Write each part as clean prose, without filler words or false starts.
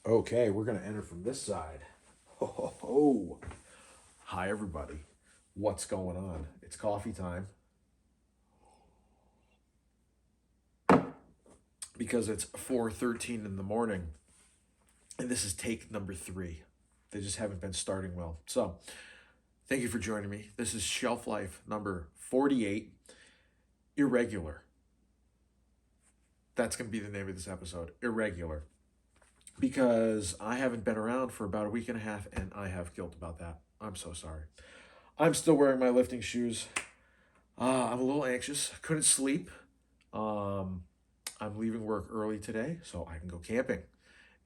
Okay, we're going to enter from this side. Ho, ho, ho. Hi, everybody. What's going on? It's coffee time. Because it's 4:13 in the morning. And this is take number 3. They just haven't been starting well. So, thank you for joining me. This is Shelf Life number 48, Irregular. That's going to be the name of this episode, Irregular. Because I haven't been around for about a week and a half, and I have guilt about that. I'm so sorry. I'm still wearing my lifting shoes. I'm a little anxious. Couldn't sleep. I'm leaving work early today so I can go camping.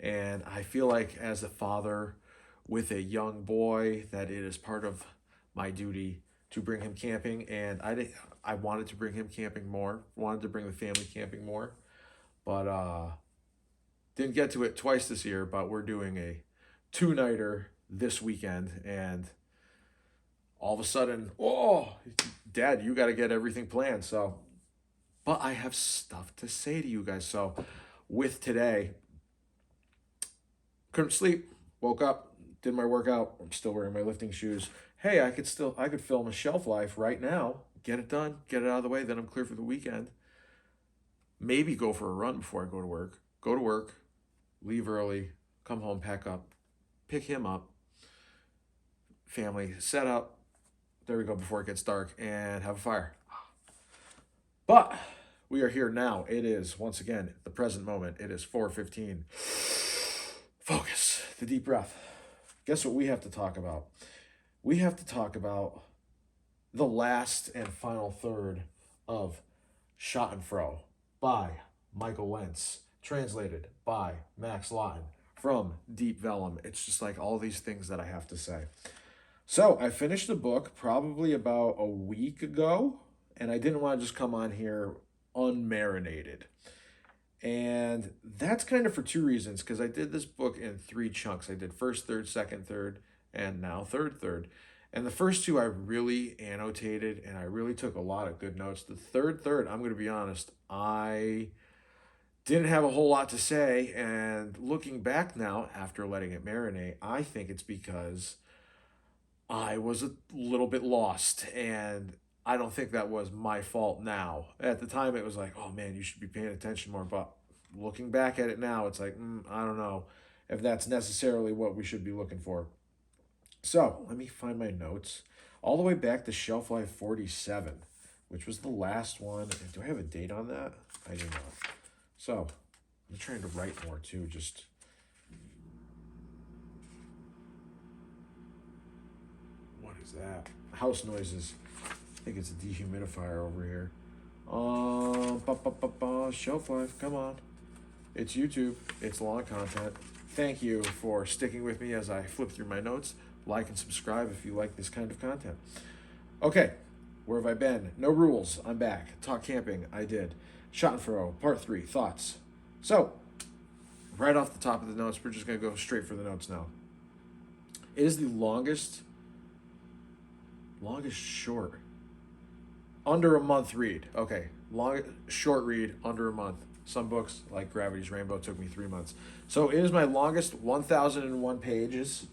And I feel like as a father with a young boy that it is part of my duty to bring him camping. And I wanted to bring him camping more. Wanted to bring the family camping more. But didn't get to it twice this year, but we're doing a 2-nighter this weekend. And all of a sudden, oh, Dad, you got to get everything planned. So, but I have stuff to say to you guys. So, with today, couldn't sleep, woke up, did my workout. I'm still wearing my lifting shoes. Hey, I could film a shelf life right now, get it done, get it out of the way. Then I'm clear for the weekend. Maybe go for a run before I go to work. Go to work, leave early, come home, pack up, pick him up, family, set up. There we go before it gets dark and have a fire. But we are here now. It is, once again, the present moment. It is 4:15. Focus, the deep breath. Guess what we have to talk about? We have to talk about the last and final third of Shot and Fro by Michael Lentz, translated by Max Lawton from Deep Vellum. It's just like all these things that I have to say. So I finished the book probably about a week ago, and I didn't want to just come on here unmarinated. And that's kind of for 2 reasons, because I did this book in 3 chunks. I did first third, second third, and now third. And the first 2 I really annotated, and I really took a lot of good notes. The third, I'm going to be honest, I didn't have a whole lot to say. And looking back now, after letting it marinate, I think it's because I was a little bit lost, and I don't think that was my fault now. At the time, it was like, oh man, you should be paying attention more. But looking back at it now, it's like, I don't know if that's necessarily what we should be looking for. So let me find my notes. All the way back to Shelf Life 47, which was the last one. And do I have a date on that? I do not. So I'm trying to write more too, just... What is that? House noises. I think it's a dehumidifier over here. Shelf life, come on. It's YouTube. It's long content. Thank you for sticking with me as I flip through my notes. Like and subscribe if you like this kind of content. Okay, where have I been? No rules. I'm back. Talk camping. I did. Shot and Fro, part 3. Thoughts. So, right off the top of the notes, we're just going to go straight for the notes now. It is the longest short. Under a month read. Okay. Short read, under a month. Some books, like Gravity's Rainbow, took me 3 months. So it is my longest, 1,001 pages.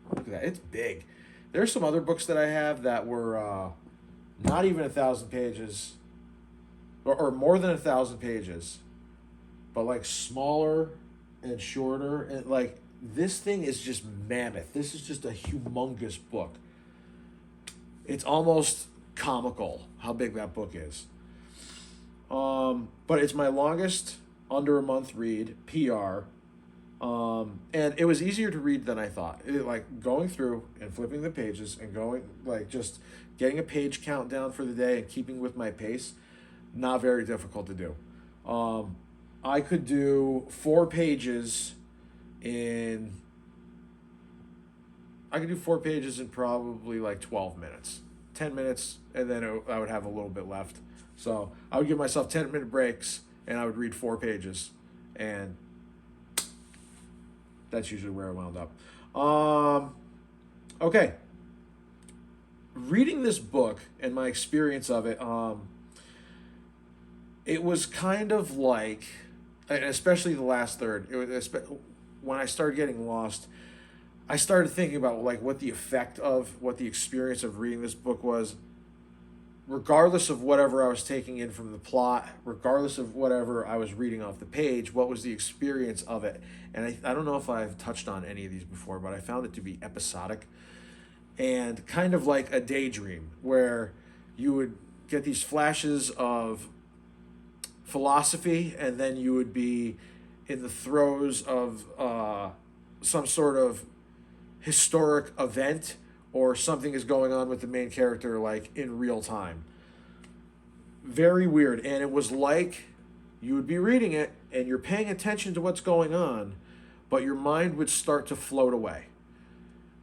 Look at that. It's big. There's some other books that I have that were not even 1,000 pages. Or more than 1,000 pages. But like smaller and shorter. And like this thing is just mammoth. This is just a humongous book. It's almost comical how big that book is. But it's my longest under a month read, PR. And it was easier to read than I thought. Like going through and flipping the pages and going, like just getting a page count down for the day and keeping with my pace, not very difficult to do. I could do 4 pages in... I could do 4 pages in probably like 12 minutes. 10 minutes, and then I would have a little bit left. So I would give myself 10-minute breaks, and I would read 4 pages. And that's usually where I wound up. Okay. Reading this book and my experience of it, it was kind of like and especially the last third. When I started getting lost, I started thinking about like what the effect of what the experience of reading this book was, regardless of whatever I was taking in from the plot, regardless of whatever I was reading off the page, what was the experience of it? And I don't know if I've touched on any of these before, but I found it to be episodic and kind of like a daydream where you would get these flashes of philosophy and then you would be in the throes of some sort of historic event or something is going on with the main character like in real time. Very weird. And it was like you would be reading it and you're paying attention to what's going on, but your mind would start to float away.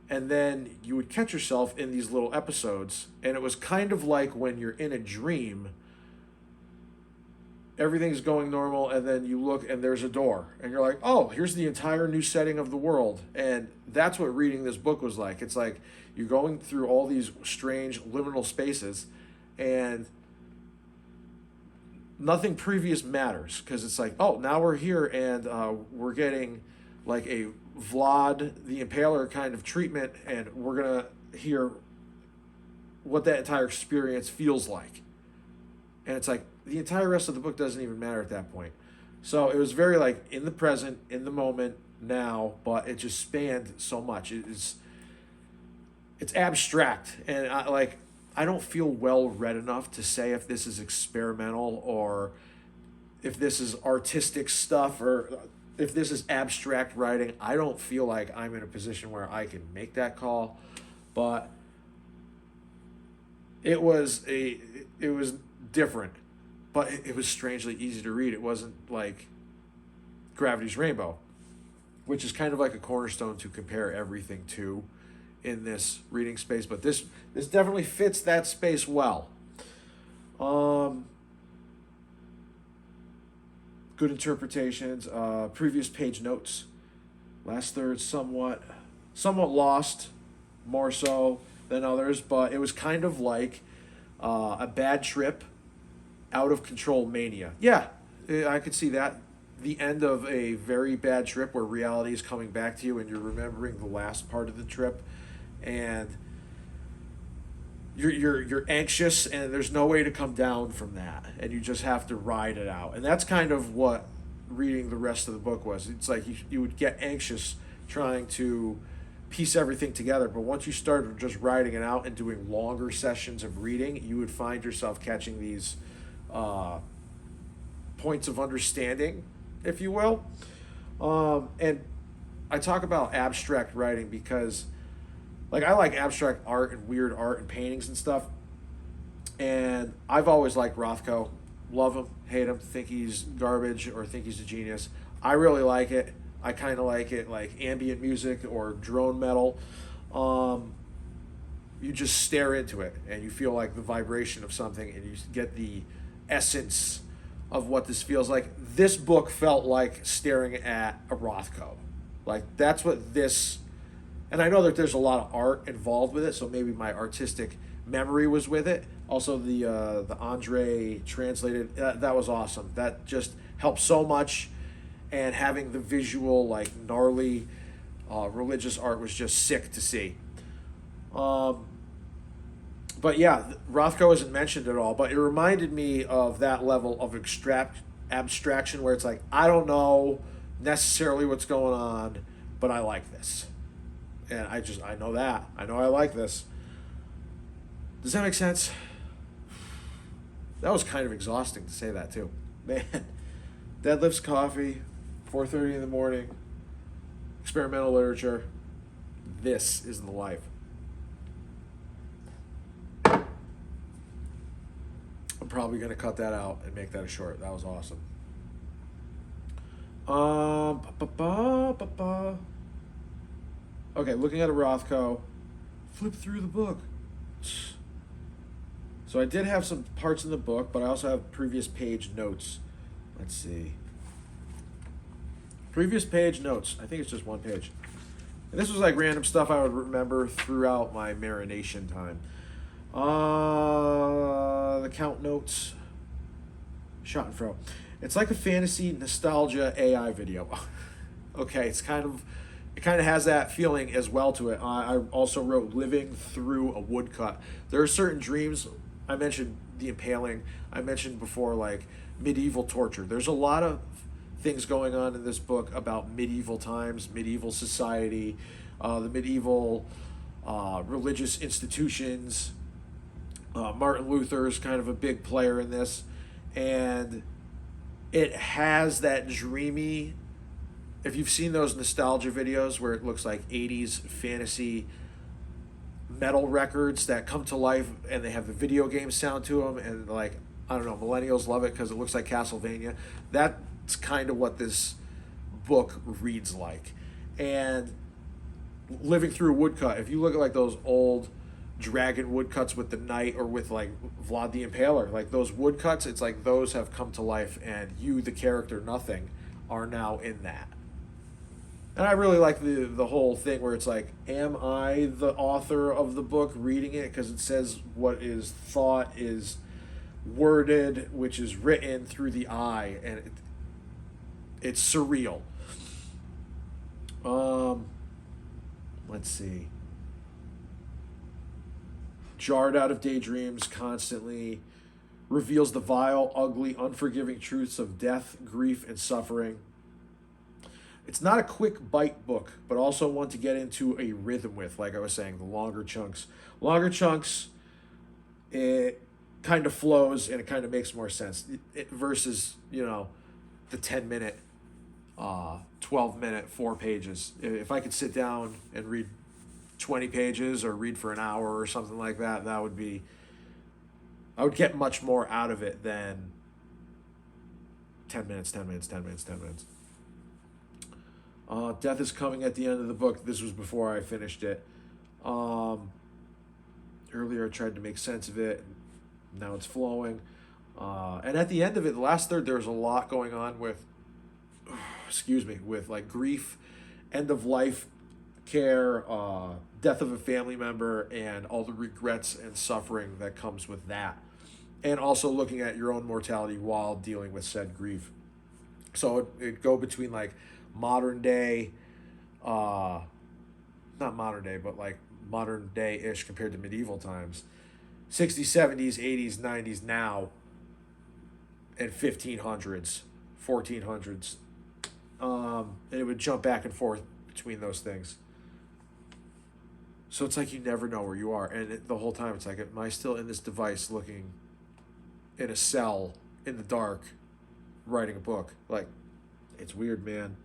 And then you would catch yourself in these little episodes, and it was kind of like when you're in a dream, everything's going normal, and then you look and there's a door, and you're like, oh, here's the entire new setting of the world. And that's what reading this book was like. It's like you're going through all these strange liminal spaces, and nothing previous matters, because it's like, oh, now we're here, and we're getting like a Vlad the Impaler kind of treatment, and we're going to hear what that entire experience feels like. And it's like the entire rest of the book doesn't even matter at that point. So it was very like in the present, in the moment, now, but it just spanned so much. It's abstract, and I don't feel well read enough to say if this is experimental or if this is artistic stuff or if this is abstract writing. I don't feel like I'm in a position where I can make that call, but it was different, but it was strangely easy to read. It wasn't like Gravity's Rainbow, which is kind of like a cornerstone to compare everything to in this reading space, but this definitely fits that space well. Good interpretations, previous page notes. Last third somewhat lost, more so than others, but it was kind of like a bad trip, out of control mania. Yeah, I could see that. The end of a very bad trip where reality is coming back to you and you're remembering the last part of the trip, and you're anxious and there's no way to come down from that, and you just have to ride it out. And that's kind of what reading the rest of the book was. It's like you would get anxious trying to piece everything together, but once you started just writing it out and doing longer sessions of reading, you would find yourself catching these points of understanding, if you will. And I talk about abstract writing because like I like abstract art and weird art and paintings and stuff. And I've always liked Rothko. Love him, hate him, think he's garbage or think he's a genius. I really like it. I kind of like it like ambient music or drone metal. You just stare into it and you feel like the vibration of something and you get the essence of what this feels like. This book felt like staring at a Rothko. Like that's what this, and I know that there's a lot of art involved with it, so maybe my artistic memory was with it. Also the Andre translated, that was awesome. That just helped so much, and having the visual like gnarly religious art was just sick to see. But yeah, Rothko isn't mentioned at all, but it reminded me of that level of abstraction where it's like, I don't know necessarily what's going on, but I like this. And I know that. I know I like this. Does that make sense? That was kind of exhausting to say that too. Man, deadlifts, coffee, 4:30 in the morning, experimental literature. This is the life. I'm probably going to cut that out and make that a short. That was awesome. Okay, looking at a Rothko, flip through the book. So I did have some parts in the book, but I also have previous page notes. Let's see. Previous page notes. I think it's just one page. And this was like random stuff I would remember throughout my marination time. The count notes. Shot and Fro. It's like a fantasy nostalgia AI video. Okay, it kind of has that feeling as well to it. I also wrote living through a woodcut. There are certain dreams. I mentioned the impaling. I mentioned before, like medieval torture. There's a lot of things going on in this book about medieval times, medieval society, the medieval religious institutions. Martin Luther is kind of a big player in this, and it has that dreamy. If you've seen those nostalgia videos where it looks like 80s fantasy metal records that come to life and they have the video game sound to them, and like, I don't know, millennials love it because it looks like Castlevania. That's kind of what this book reads like. And living through a woodcut, if you look at like those old dragon woodcuts with the knight, or with like Vlad the Impaler, like those woodcuts, it's like those have come to life, and you, the character Nothing, are now in that. And I really like the whole thing where it's like, am I the author of the book reading it? Because it says what is thought is worded, which is written through the eye, and it's surreal. Let's see. Jarred out of daydreams constantly, reveals the vile, ugly, unforgiving truths of death, grief, and suffering. It's not a quick bite book, but also one to get into a rhythm with, like I was saying, the longer chunks. Longer chunks, it kind of flows and it kind of makes more sense. Versus, the 10-minute, 12-minute, 4 pages. If I could sit down and read 20 pages or read for an hour or something like that, I would get much more out of it than 10 minutes, 10 minutes, 10 minutes, 10 minutes. Death is coming at the end of the book. This was before I finished it. Earlier I tried to make sense of it. Now it's flowing. And at the end of it, the last third, there's a lot going on with, with like grief, end of life care, death of a family member, and all the regrets and suffering that comes with that. And also looking at your own mortality while dealing with said grief. So it go between like modern day, not modern day, but like modern day-ish compared to medieval times, 60s, 70s, 80s, 90s now, and 1500s, 1400s. And it would jump back and forth between those things. So it's like you never know where you are. And the whole time it's like, am I still in this device looking in a cell in the dark writing a book? Like, it's weird, man.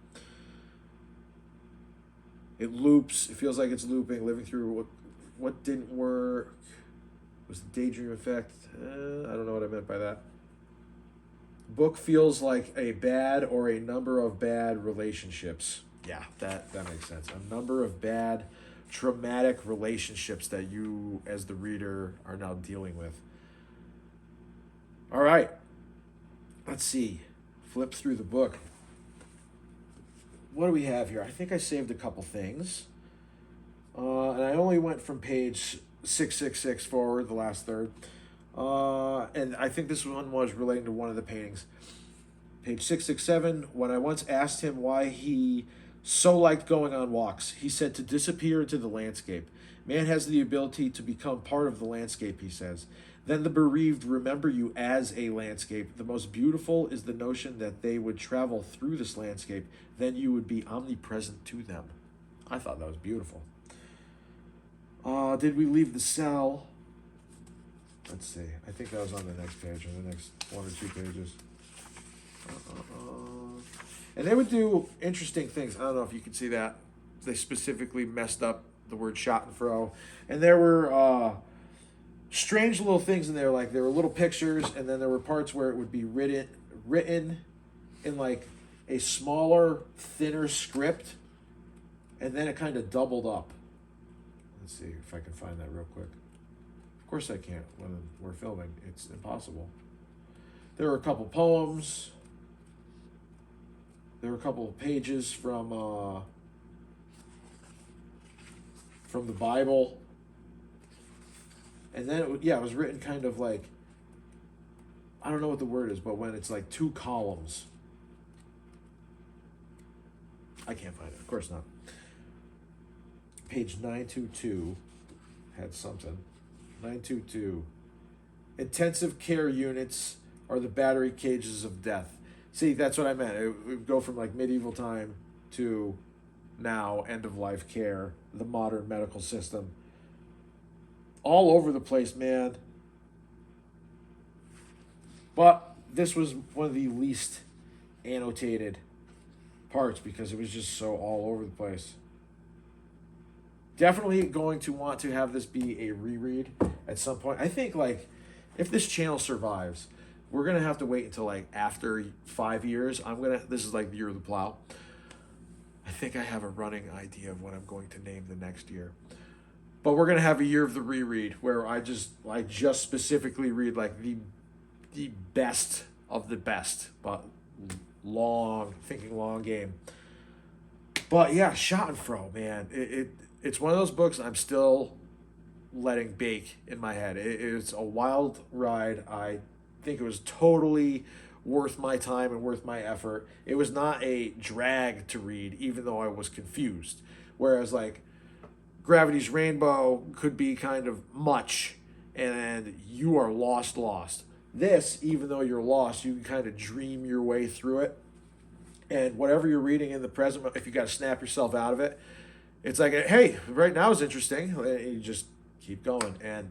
It loops. It feels like it's looping, living through what didn't work. Was the daydream effect? I don't know what I meant by that. Book feels like a bad or a number of bad relationships. Yeah, that makes sense. A number of bad, traumatic relationships that you, as the reader, are now dealing with. All right. Let's see. Flip through the book. What do we have here? I think I saved a couple things. And I only went from page 666 forward, the last third. And I think this one was relating to one of the paintings. Page 667, when I once asked him why he so liked going on walks, he said to disappear into the landscape. Man has the ability to become part of the landscape, he says. Then the bereaved remember you as a landscape. The most beautiful is the notion that they would travel through this landscape. Then you would be omnipresent to them. I thought that was beautiful. Did we leave the cell? Let's see. I think that was on the next page, or the next 1 or 2 pages. And they would do interesting things. I don't know if you can see that. They specifically messed up the word shot and fro. And there were strange little things in there. Like there were little pictures, and then there were parts where it would be written in like a smaller, thinner script. And then it kind of doubled up. Let's see if I can find that real quick. Of course I can't when we're filming. It's impossible. There were a couple poems. There were a couple of pages from the Bible. And then, it was written kind of like I don't know what the word is, but when it's like 2 columns. I can't find it. Of course not. Page 922 had something. 922. Intensive care units are the battery cages of death. See, that's what I meant. It would go from like medieval time to now, end of life care, the modern medical system. All over the place, man. But this was one of the least annotated parts because it was just so all over the place. Definitely going to want to have this be a reread at some point. I think like if this channel survives, we're gonna have to wait until like after 5 years. This is like the year of the plow. I think I have a running idea of what I'm going to name the next year. But we're gonna have a year of the reread where I just specifically read like the best of the best, but thinking long game. But yeah, Shot and Fro, man, it's one of those books I'm still letting bake in my head. It's a wild ride. I think it was totally worth my time and worth my effort. It was not a drag to read, even though I was confused. Whereas like Gravity's Rainbow could be kind of much, and you are lost. This, even though you're lost, you can kind of dream your way through it. And whatever you're reading in the present, if you got to snap yourself out of it, it's like, hey, right now is interesting. And you just keep going. And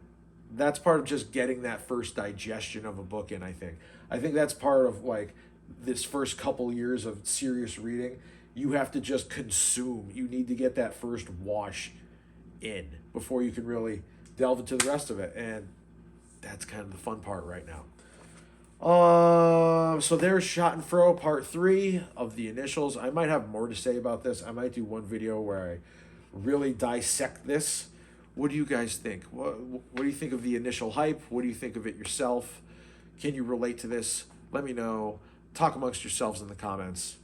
that's part of just getting that first digestion of a book in, I think. I think that's part of like this first couple years of serious reading. You have to just consume. You need to get that first wash in before you can really delve into the rest of it. And that's kind of the fun part right now. So there's Shot and Fro part 3 of the initials. I might have more to say about this. I might do one video where I really dissect this. What do you guys think? What do you think of the initial hype? What do you think of it yourself? Can you relate to this? Let me know. Talk amongst yourselves in the comments.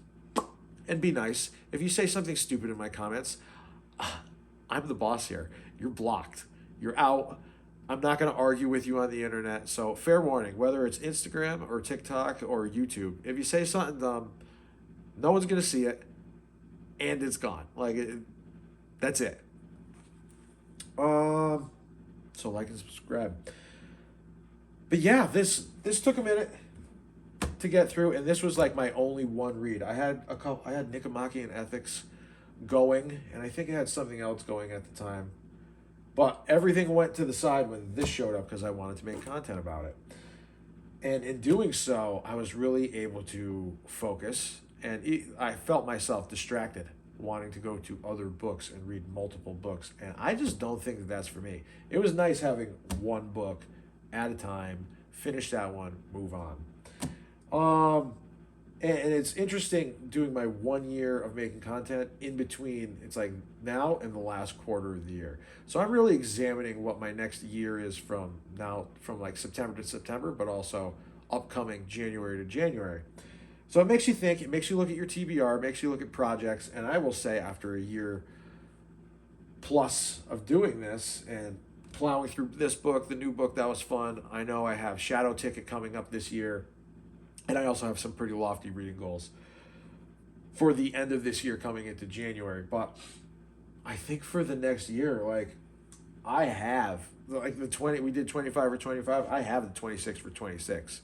And be nice. If you say something stupid in my comments, I'm the boss here. You're blocked. You're out. I'm not going to argue with you on the internet. So fair warning, whether it's Instagram or TikTok or YouTube, if you say something dumb, no one's going to see it, and it's gone. That's it. So like and subscribe. But yeah, this took a minute to get through, and this was like my only one read. I had Nicomachean Ethics going, and I think I had something else going at the time. But everything went to the side when this showed up because I wanted to make content about it. And in doing so, I was really able to focus, and I felt myself distracted, wanting to go to other books and read multiple books. And I just don't think that that's for me. It was nice having one book at a time, finish that one, move on. And it's interesting doing my 1 year of making content in between. It's like now and the last quarter of the year. So I'm really examining what my next year is from like September to September, but also upcoming January to January. So it makes you think, it makes you look at your TBR, makes you look at projects. And I will say after a year plus of doing this and plowing through this book, the new book, that was fun. I know I have Shadow Ticket coming up this year. And I also have some pretty lofty reading goals for the end of this year coming into January. But I think for the next year, like I have like the 20, we did 25 or 25. I have the 26 for 26.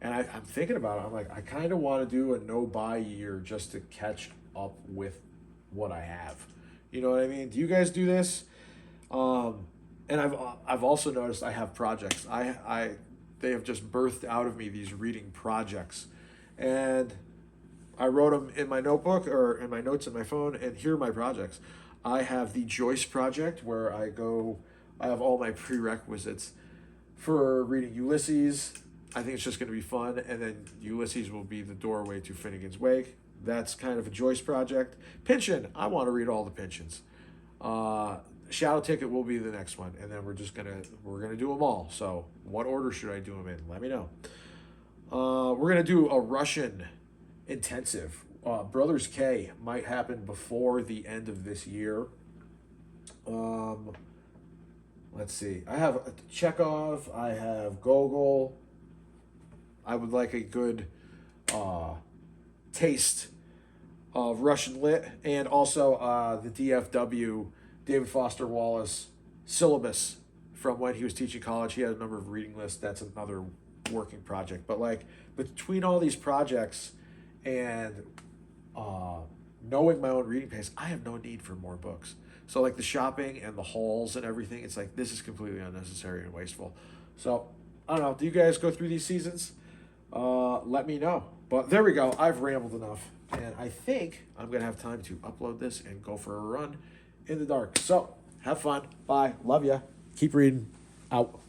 And I'm thinking about it. I'm like, I kind of want to do a no-buy year just to catch up with what I have. You know what I mean? Do you guys do this? And I've also noticed I have projects. They have just birthed out of me these reading projects. And I wrote them in my notebook or in my notes in my phone, and here are my projects. I have the Joyce Project, where I have all my prerequisites for reading Ulysses. I think it's just going to be fun, and then Ulysses will be the doorway to Finnegan's Wake. That's kind of a Joyce project. Pynchon, I want to read all the Pynchons. Shadow Ticket will be the next one, and then we're gonna do them all. So what order should I do them in? Let me know. We're gonna do a Russian intensive. Brothers K might happen before the end of this year. Let's see. I have Chekhov. I have Gogol. I would like a good taste of Russian lit, and also the DFW, David Foster Wallace syllabus from when he was teaching college. He had a number of reading lists. That's another working project. But like between all these projects and knowing my own reading pace, I have no need for more books. So like the shopping and the hauls and everything, it's like this is completely unnecessary and wasteful. So I don't know. Do you guys go through these seasons? Let me know. But there we go. I've rambled enough. And I think I'm going to have time to upload this and go for a run in the dark. So have fun. Bye. Love ya. Keep reading. Out.